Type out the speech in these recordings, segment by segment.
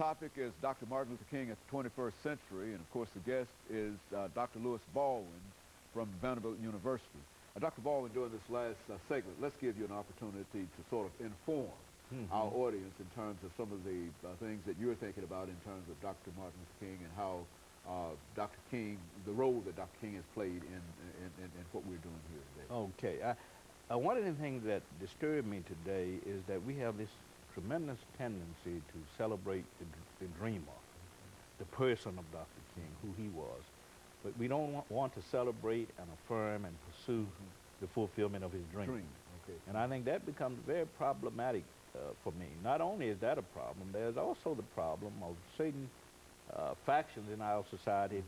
topic is Dr. Martin Luther King at the 21st century, and of course the guest is Dr. Baldwin from Vanderbilt University. Dr. Baldwin, during this last segment, let's give you an opportunity to sort of inform our audience in terms of some of the things that you're thinking about in terms of Dr. Martin Luther King and how Dr. King, the role that Dr. King has played in what we're doing here today. Okay. One of the things that disturbed me today is that we have this tremendous tendency to celebrate the dreamer, the person of Dr. King, who he was. But we don't want to celebrate and affirm and pursue the fulfillment of his dream. Okay. And I think that becomes very problematic for me. Not only is that a problem, there's also the problem of certain factions in our society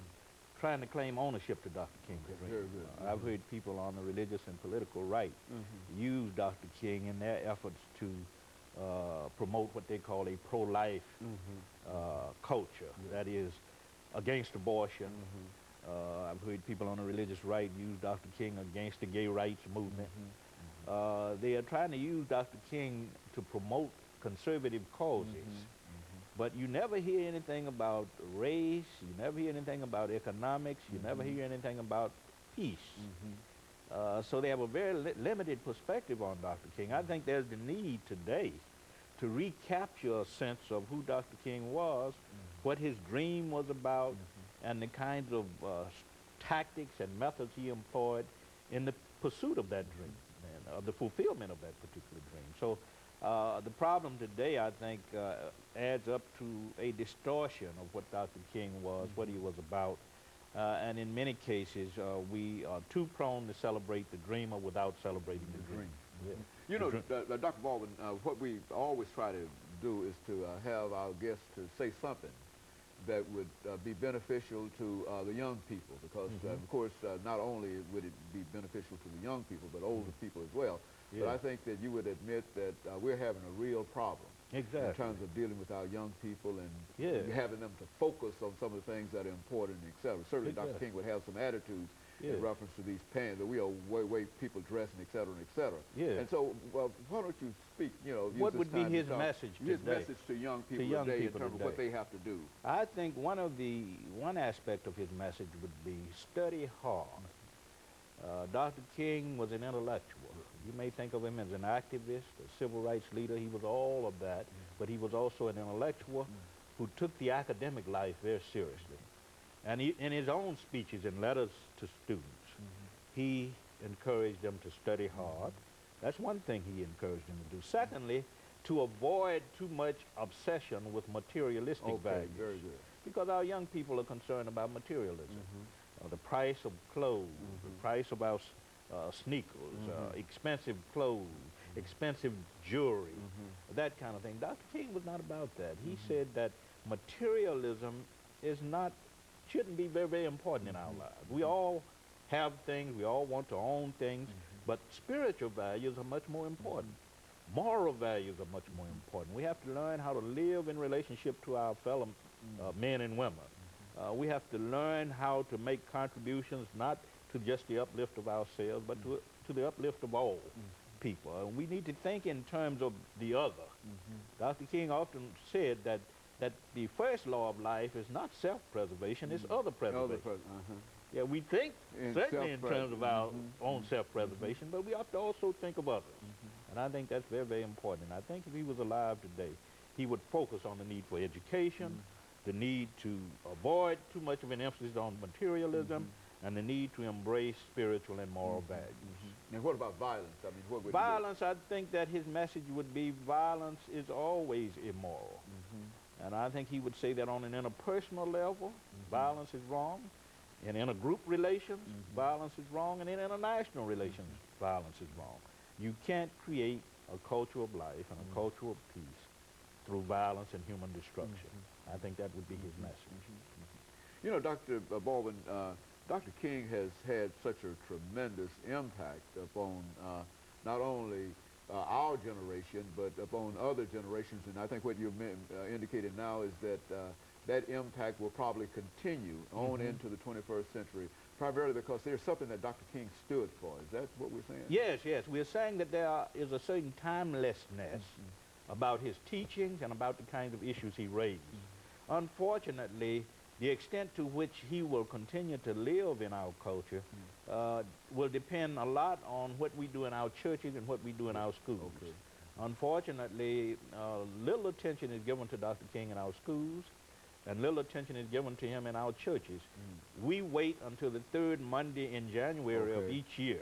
trying to claim ownership to Dr. King's dream. Very good. I've heard people on the religious and political right use Dr. King in their efforts to promote what they call a pro-life culture, that is against abortion. I've heard people on the religious right use Dr. King against the gay rights movement. They are trying to use Dr. King to promote conservative causes. But you never hear anything about race, you never hear anything about economics, you never hear anything about peace. So they have a very limited perspective on Dr. King. I think there's the need today to recapture a sense of who Dr. King was, what his dream was about, and the kinds of tactics and methods he employed in the pursuit of that dream, and the fulfillment of that particular dream. So the problem today, I think, adds up to a distortion of what Dr. King was, what he was about. And in many cases, we are too prone to celebrate the dreamer without celebrating the dream. You know, Dr. Baldwin, what we always try to do is to have our guests to say something that would be beneficial to the young people, because of course not only would it be beneficial to the young people, but older people as well. But I think that you would admit that we're having a real problem in terms of dealing with our young people and having them to focus on some of the things that are important, etc. Certainly Dr. King would have some attitudes in reference to these pants, that we are way people dressing, etc., etc. And so, well, why don't you speak, you know, what would be his message today? His message to young people today in terms of what they have to do. I think one aspect of his message would be study hard. Dr. King was an intellectual. You may think of him as an activist, a civil rights leader. He was all of that, but he was also an intellectual who took the academic life very seriously. And in his own speeches and letters to students, he encouraged them to study hard. That's one thing he encouraged them to do. Secondly, to avoid too much obsession with materialistic values. Very good. Because our young people are concerned about materialism. The price of clothes, the price of our sneakers, expensive clothes, expensive jewelry, that kind of thing. Dr. King was not about that. He said that materialism shouldn't be very important in our lives. We all have things, we all want to own things, but spiritual values are much more important. Moral values are much more important. We have to learn how to live in relationship to our fellow men and women. We have to learn how to make contributions not to just the uplift of ourselves, but to the uplift of all people. And we need to think in terms of the other. Dr. King often said that the first law of life is not self-preservation, it's other preservation. Yeah, we think certainly in terms of our own self-preservation, but we have to also think of others. And I think that's very important. And I think if he was alive today, he would focus on the need for education, the need to avoid too much of an emphasis on materialism, and the need to embrace spiritual and moral values. And what about violence? I mean, what would violence, I think that his message would be violence is always immoral. And I think he would say that on an interpersonal level, violence is wrong. In intergroup relations, violence is wrong. And in international relations, violence is wrong. You can't create a culture of life and a culture of peace through violence and human destruction. I think that would be his message. You know, Dr. Baldwin, Dr. King has had such a tremendous impact upon not only our generation, but upon other generations. And I think what you've indicated now is that that impact will probably continue on into the 21st century, primarily because there's something that Dr. King stood for. Is that what we're saying? Yes, yes. We're saying that there is a certain timelessness about his teachings and about the kind of issues he raised. Unfortunately, the extent to which he will continue to live in our culture will depend a lot on what we do in our churches and what we do in our schools. Okay. Unfortunately, little attention is given to Dr. King in our schools, and little attention is given to him in our churches. We wait until the third Monday in January of each year